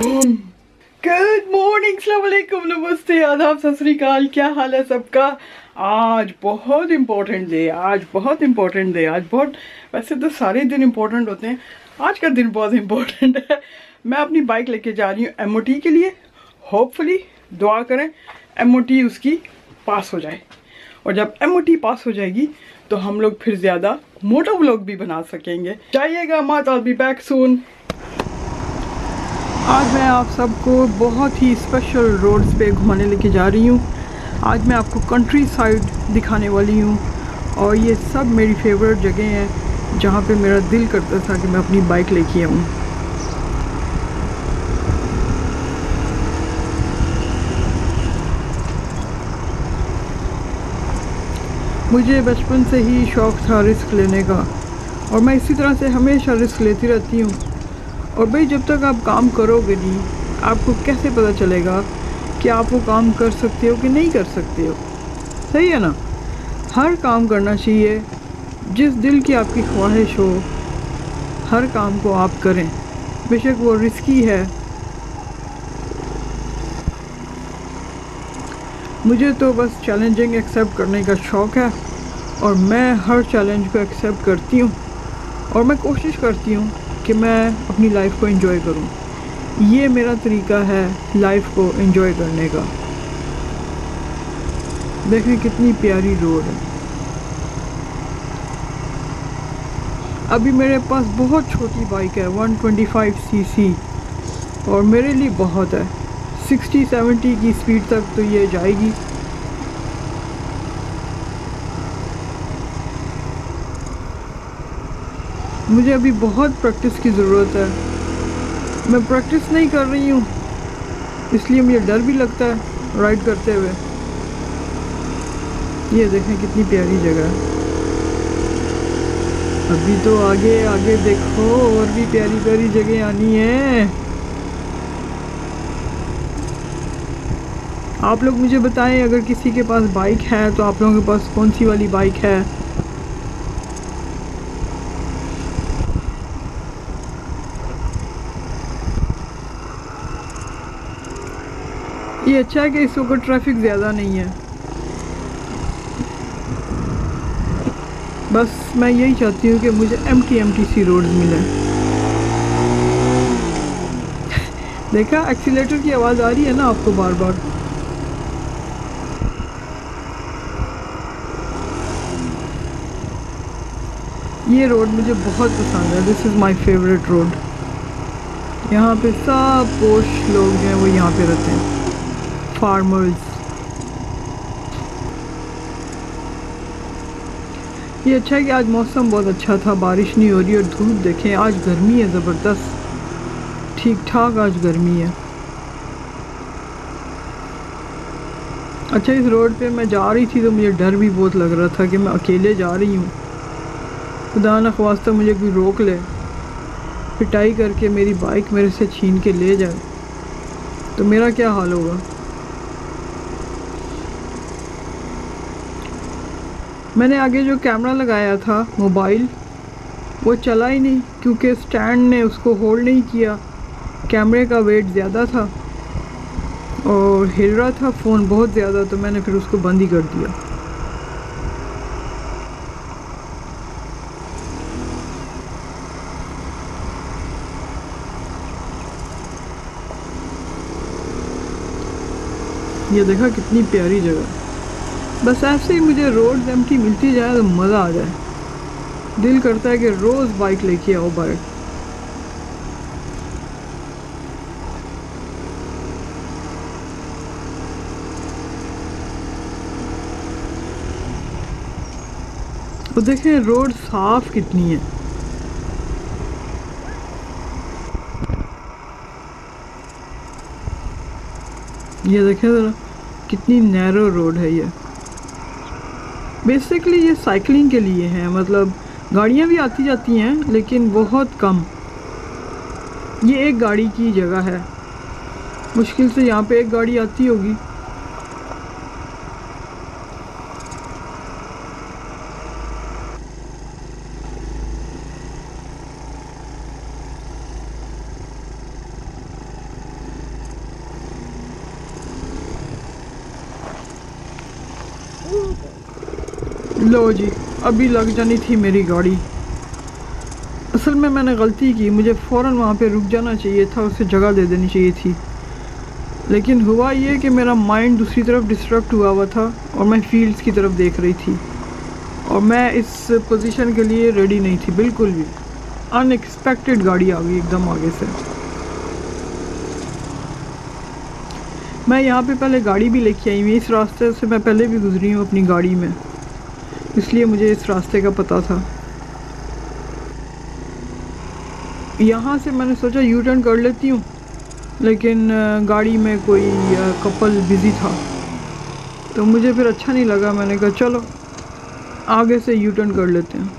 Good morning, अस्सलाम वालेकुम, नमस्ते, आदाब, सत श्री अकाल। क्या हाल है सबका। आज बहुत इम्पोर्टेंट डे, वैसे तो सारे दिन इम्पोर्टेंट होते हैं, आज का दिन बहुत इम्पोर्टेंट है। मैं अपनी बाइक लेके जा रही हूँ एमओटी के लिए। होपफुली दुआ करें एमओटी उसकी पास हो जाए, और जब एमओटी पास हो जाएगी तो हम लोग फिर ज़्यादा मोटो व्लॉग भी बना सकेंगे। जाइएगा मत, आई बी बैक सून। आज मैं आप सबको बहुत ही स्पेशल रोड्स पे घुमाने लेके जा रही हूँ। आज मैं आपको कंट्री साइड दिखाने वाली हूँ, और ये सब मेरी फेवरेट जगह हैं जहाँ पे मेरा दिल करता था कि मैं अपनी बाइक लेके आऊँ। मुझे बचपन से ही शौक़ था रिस्क लेने का, और मैं इसी तरह से हमेशा रिस्क लेती रहती हूँ। और भाई, जब तक आप काम करोगे नहीं, आपको कैसे पता चलेगा कि आप वो काम कर सकते हो कि नहीं कर सकते हो। सही है ना। हर काम करना चाहिए, जिस दिल की आपकी ख्वाहिश हो हर काम को आप करें, बेशक वो रिस्की है। मुझे तो बस चैलेंजिंग एक्सेप्ट करने का शौक़ है, और मैं हर चैलेंज को एक्सेप्ट करती हूँ, और मैं कोशिश करती हूँ कि मैं अपनी लाइफ को एंजॉय करूँ। ये मेरा तरीका है लाइफ को एंजॉय करने का। देखें कितनी प्यारी रोड है। अभी मेरे पास बहुत छोटी बाइक है, 125 सीसी, और मेरे लिए बहुत है। 60-70 की स्पीड तक तो ये जाएगी। मुझे अभी बहुत प्रैक्टिस की ज़रूरत है। मैं प्रैक्टिस नहीं कर रही हूँ, इसलिए मुझे डर भी लगता है राइड करते हुए। ये देखें कितनी प्यारी जगह है। अभी तो आगे आगे देखो, और भी प्यारी प्यारी जगह आनी है। आप लोग मुझे बताएं, अगर किसी के पास बाइक है तो आप लोगों के पास कौन सी वाली बाइक है। ये अच्छा है कि इस वक्त ट्रैफिक ज़्यादा नहीं है। बस मैं यही चाहती हूँ कि मुझे एम्प्टी सी रोड्स मिले। देखा, एक्सीलेटर की आवाज़ आ रही है ना आपको बार बार। ये रोड मुझे बहुत पसंद है। This is my favourite road. यहाँ पे सब पोश लोग जो हैं वो यहाँ पे रहते हैं, फार्मर्स। ये अच्छा है कि आज मौसम बहुत अच्छा था, बारिश नहीं हो रही, और धूप देखें, आज गर्मी है ज़बरदस्त, ठीक ठाक आज गर्मी है। अच्छा, इस रोड पे मैं जा रही थी तो मुझे डर भी बहुत लग रहा था कि मैं अकेले जा रही हूँ, खुदा न ख्वास्ता मुझे कोई रोक ले, पिटाई करके मेरी बाइक मेरे से छीन के ले जाए तो मेरा क्या हाल होगा। मैंने आगे जो कैमरा लगाया था मोबाइल, वो चला ही नहीं, क्योंकि स्टैंड ने उसको होल्ड नहीं किया। कैमरे का वेट ज़्यादा था और हिल रहा था फ़ोन बहुत ज़्यादा, तो मैंने फिर उसको बंद ही कर दिया। ये देखा कितनी प्यारी जगह। बस ऐसे ही मुझे रोड्स एम्प्टी मिलती जाए तो मज़ा आ जाए। दिल करता है कि रोज़ बाइक लेके आओ बाइक। तो देखें रोड साफ कितनी है। ये देखें ज़रा कितनी नैरो रोड है ये। बेसिकली ये साइकिलिंग के लिए है, मतलब गाड़ियाँ भी आती जाती हैं लेकिन बहुत कम। ये एक गाड़ी की जगह है, मुश्किल से यहाँ पे एक गाड़ी आती होगी। लो जी, अभी लग जानी थी मेरी गाड़ी। असल में मैंने गलती की, मुझे फ़ौरन वहाँ पे रुक जाना चाहिए था, उसे जगह दे देनी चाहिए थी। लेकिन हुआ ये कि मेरा माइंड दूसरी तरफ डिस्ट्रैक्ट हुआ था और मैं फील्ड्स की तरफ देख रही थी और मैं इस पोजीशन के लिए रेडी नहीं थी बिल्कुल भी। अनएक्सपेक्टेड गाड़ी आ गई एकदम आगे से। मैं यहाँ पे पहले गाड़ी भी लेके आई हुई, इस रास्ते से मैं पहले भी गुजरी हूँ अपनी गाड़ी में, इसलिए मुझे इस रास्ते का पता था। यहाँ से मैंने सोचा यू टर्न कर लेती हूँ, लेकिन गाड़ी में कोई कपल बिज़ी था तो मुझे फिर अच्छा नहीं लगा। मैंने कहा चलो आगे से यू टर्न कर लेते हैं।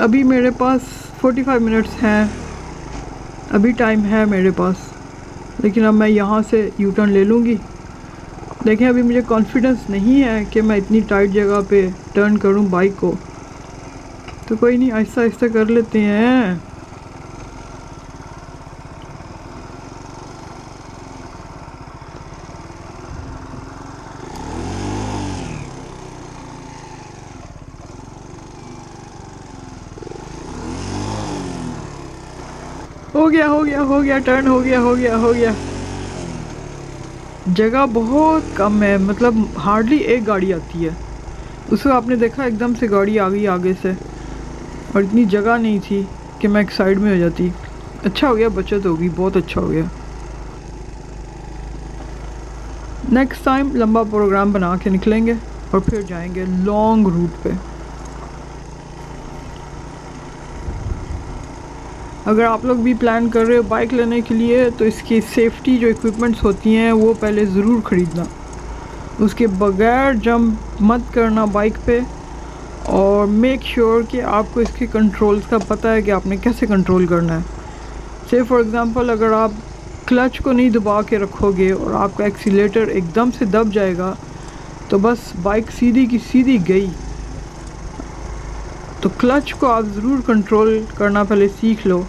अभी मेरे पास 45 मिनट्स हैं, अभी टाइम है मेरे पास, लेकिन अब मैं यहाँ से यू टर्न ले लूँगी। देखें अभी मुझे कॉन्फिडेंस नहीं है कि मैं इतनी टाइट जगह पे टर्न करूँ बाइक को, तो कोई नहीं, आहिस्ता आहिस्ता कर लेते हैं। हो गया हो गया हो गया, टर्न हो गया हो गया हो गया। जगह बहुत कम है, मतलब हार्डली एक गाड़ी आती है। उसको आपने देखा एकदम से गाड़ी आ गई आगे से और इतनी जगह नहीं थी कि मैं एक साइड में हो जाती। अच्छा हो गया, बचत होगी, बहुत अच्छा हो गया। नेक्स्ट टाइम लंबा प्रोग्राम बना के निकलेंगे और फिर जाएंगे लॉन्ग रूट पे। अगर आप लोग भी प्लान कर रहे हो बाइक लेने के लिए तो इसकी सेफ्टी जो इक्विपमेंट्स होती हैं वो पहले ज़रूर ख़रीदना। उसके बगैर जंप मत करना बाइक पे, और मेक श्योर कि आपको इसके कंट्रोल्स का पता है कि आपने कैसे कंट्रोल करना है। से फॉर एग्ज़ाम्पल अगर आप क्लच को नहीं दबा के रखोगे और आपका एक्सीलेटर एकदम से दब जाएगा तो बस बाइक सीधी की सीधी गई। तो क्लच को आप ज़रूर कंट्रोल करना पहले सीख लो,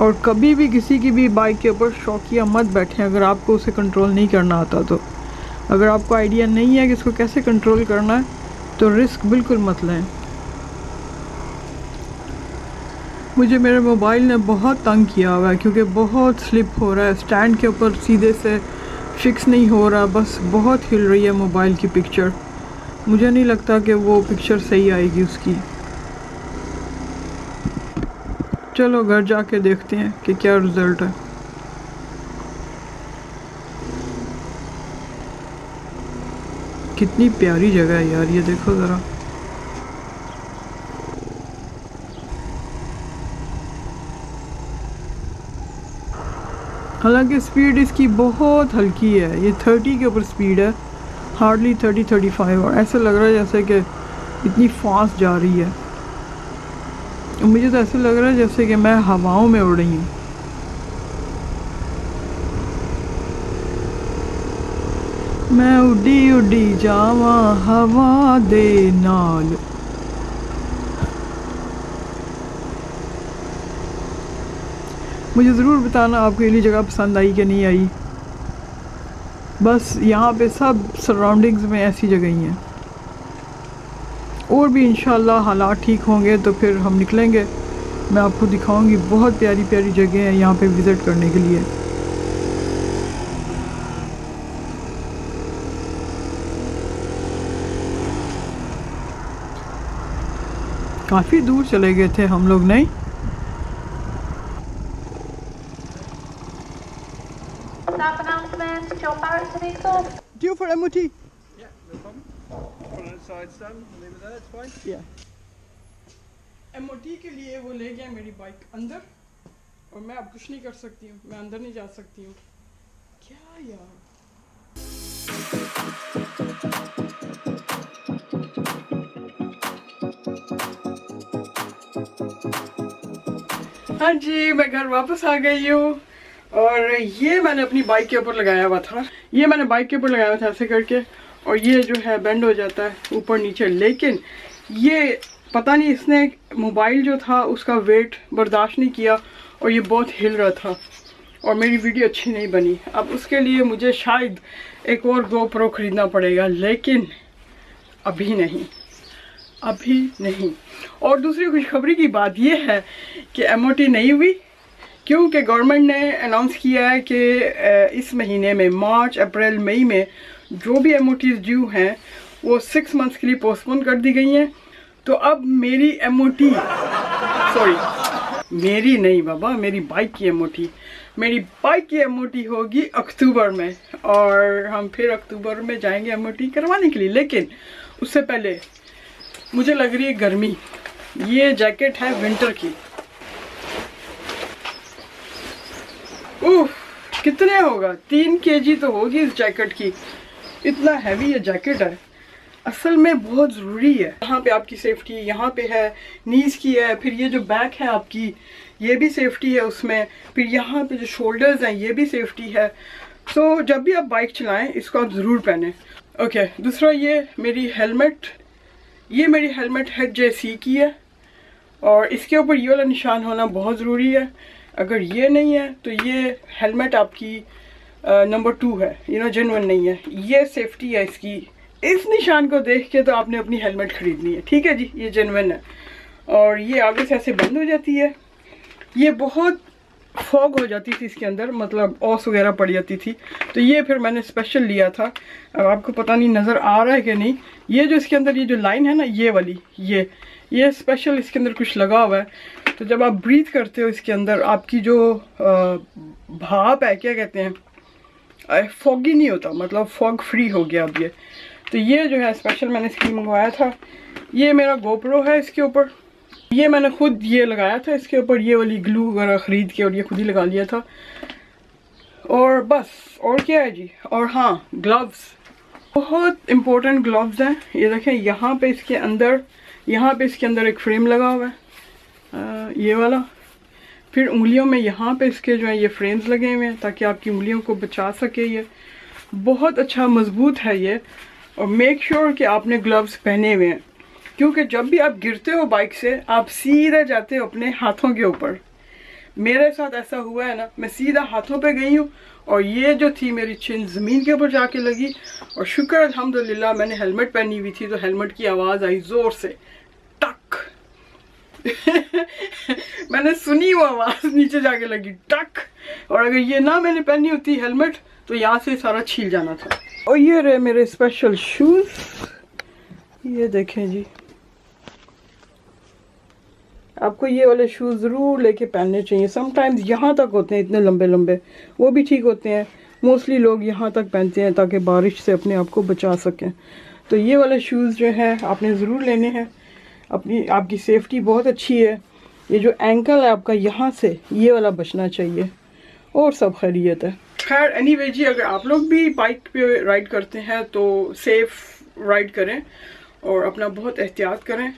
और कभी भी किसी की भी बाइक के ऊपर शौकिया मत बैठें अगर आपको उसे कंट्रोल नहीं करना आता। तो अगर आपको आइडिया नहीं है कि इसको कैसे कंट्रोल करना है तो रिस्क बिल्कुल मत लें। मुझे मेरे मोबाइल ने बहुत तंग किया हुआ है क्योंकि बहुत स्लिप हो रहा है, स्टैंड के ऊपर सीधे से फिक्स नहीं हो रहा, बस बहुत हिल रही है मोबाइल की पिक्चर। मुझे नहीं लगता कि वो पिक्चर सही आएगी उसकी। चलो घर जाके देखते हैं कि क्या रिज़ल्ट है। कितनी प्यारी जगह है यार, ये देखो ज़रा। हालांकि स्पीड इसकी बहुत हल्की है, ये 30 के ऊपर स्पीड है, हार्डली 30-35, और ऐसा लग रहा है जैसे कि इतनी फास्ट जा रही है। मुझे तो ऐसा लग रहा है जैसे कि मैं हवाओं में उड़ रही हूँ। मैं उड़ी उड़ी जावा हवा दे नाल। मुझे ज़रूर बताना आपको ये जगह पसंद आई कि नहीं आई। बस यहाँ पे सब सराउंडिंग्स में ऐसी जगह ही हैं, और भी इंशाल्लाह हालात ठीक होंगे तो फिर हम निकलेंगे। मैं आपको दिखाऊंगी, बहुत प्यारी प्यारी जगह है यहाँ पे विज़िट करने के लिए। काफ़ी दूर चले गए थे हम लोग, नहीं? Staff announcement, John Barrett to the exhaust. Due for MOT? Yeah, no problem. Put it aside, Sam. Leave it there, it's fine. Yeah. MOT के लिए वो ले गया मेरी बाइक अंदर, और मैं अब कुछ नहीं कर सकती हूँ, मैं अंदर नहीं जा सकती हूँ। क्या यार। हाँ जी, मैं घर वापस आ गई हूँ, और ये मैंने अपनी बाइक के ऊपर लगाया हुआ था। ये मैंने बाइक के ऊपर लगाया हुआ था ऐसे करके, और ये जो है बेंड हो जाता है ऊपर नीचे। लेकिन ये पता नहीं इसने मोबाइल जो था उसका वेट बर्दाश्त नहीं किया और ये बहुत हिल रहा था और मेरी वीडियो अच्छी नहीं बनी। अब उसके लिए मुझे शायद एक और GoPro ख़रीदना पड़ेगा, लेकिन अभी नहीं, अभी नहीं। और दूसरी खुशखबरी की बात यह है कि MOT नहीं हुई, क्योंकि गवर्नमेंट ने अनाउंस किया है कि इस महीने में मार्च, अप्रैल, मई में जो भी MOTs ड्यू हैं वो 6 मंथ्स के लिए पोस्टपोन कर दी गई हैं। तो अब मेरी MOT, सॉरी मेरी नहीं बाबा, मेरी बाइक की MOT, मेरी बाइक की MOT होगी अक्टूबर में, और हम फिर अक्टूबर में जाएंगे MOT करवाने के लिए। लेकिन उससे पहले मुझे लग रही है गर्मी। ये जैकेट है विंटर की। कितने होगा, 3 kg तो होगी इस जैकेट की, इतना हैवी ये जैकेट है। असल में बहुत ज़रूरी है। यहाँ पे आपकी सेफ्टी, यहाँ पे है, नीज की है, फिर ये जो बैक है आपकी ये भी सेफ्टी है उसमें, फिर यहाँ पे जो शोल्डर्स हैं ये भी सेफ्टी है। तो जब भी आप बाइक चलाएं इसको आप ज़रूर पहने। ओके, दूसरा ये मेरी हेलमेट, ये मेरी हेलमेट HJC की है और इसके ऊपर ये वाला निशान होना बहुत ज़रूरी है। अगर ये नहीं है तो ये हेलमेट आपकी नंबर 2 है, जेन्युइन नहीं है। ये सेफ्टी है इसकी। इस निशान को देख के तो आपने अपनी हेलमेट ख़रीदनी है, ठीक है जी, ये जेन्युइन है। और ये आगे से ऐसे बंद हो जाती है। ये बहुत फॉग हो जाती थी इसके अंदर, मतलब ऑस वगैरह पड़ जाती थी, तो ये फिर मैंने स्पेशल लिया था। अब आपको पता नहीं नज़र आ रहा है कि नहीं, ये जो इसके अंदर ये जो लाइन है ना, ये वाली, ये स्पेशल इसके अंदर कुछ लगा हुआ है। तो जब आप ब्रीथ करते हो इसके अंदर आपकी जो भाप है, क्या कहते हैं, फॉगी नहीं होता, मतलब फॉग फ्री हो गया अब ये। तो ये जो है स्पेशल मैंने इसकी मंगवाया था। ये मेरा GoPro है इसके ऊपर, ये मैंने खुद ये लगाया था इसके ऊपर, ये वाली ग्लू वगैरह ख़रीद के और ये खुद ही लगा लिया था। और बस, और क्या है जी। और हाँ, ग्लव्स, बहुत इम्पोर्टेंट ग्लव्स हैं। ये देखें, यहाँ पे इसके अंदर एक फ्रेम लगा हुआ है, ये वाला। फिर उंगलियों में यहाँ पे इसके जो है ये फ्रेम्स लगे हुए हैं ताकि आपकी उंगलियों को बचा सके। ये बहुत अच्छा मजबूत है ये। और मेक श्योर कि आपने ग्लव्स पहने हुए हैं, क्योंकि जब भी आप गिरते हो बाइक से आप सीधा जाते हो अपने हाथों के ऊपर। मेरे साथ ऐसा हुआ है ना, मैं सीधा हाथों पे गई हूँ और ये जो थी मेरी चिन ज़मीन के ऊपर जाके लगी। और शुक्र अल्हम्दुलिल्लाह मैंने हेलमेट पहनी हुई थी, तो हेलमेट की आवाज़ आई ज़ोर से, टक। मैंने सुनी वो आवाज़, नीचे जाके लगी टक। और अगर ये ना मैंने पहनी होती हेलमेट तो यहाँ से सारा छील जाना था। और ये रहे मेरे स्पेशल शूज़, ये देखें जी। आपको ये वाले शूज़ ज़रूर लेके पहनने चाहिए। समटाइम्स यहाँ तक होते हैं इतने लंबे लंबे, वो भी ठीक होते हैं। मोस्टली लोग यहाँ तक पहनते हैं ताकि बारिश से अपने आप को बचा सकें। तो ये वाले शूज़ जो है आपने ज़रूर लेने हैं। आपकी सेफ्टी बहुत अच्छी है। ये जो एंकल है आपका यहाँ से, ये वाला बचना चाहिए, और सब खैरियत है। खैर एनीवे जी, अगर आप लोग भी बाइक पे राइड करते हैं तो सेफ़ राइड करें और अपना बहुत एहतियात करें।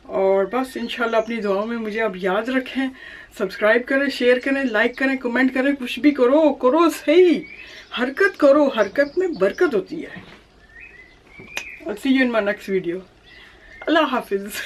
और बस इंशाल्लाह अपनी दुआओं में मुझे अब याद रखें। सब्सक्राइब करें, शेयर करें, लाइक करें, कमेंट करें, कुछ भी करो सही, हरकत करो, हरकत में बरकत होती है। I'll see you in my next video. Allah Hafiz.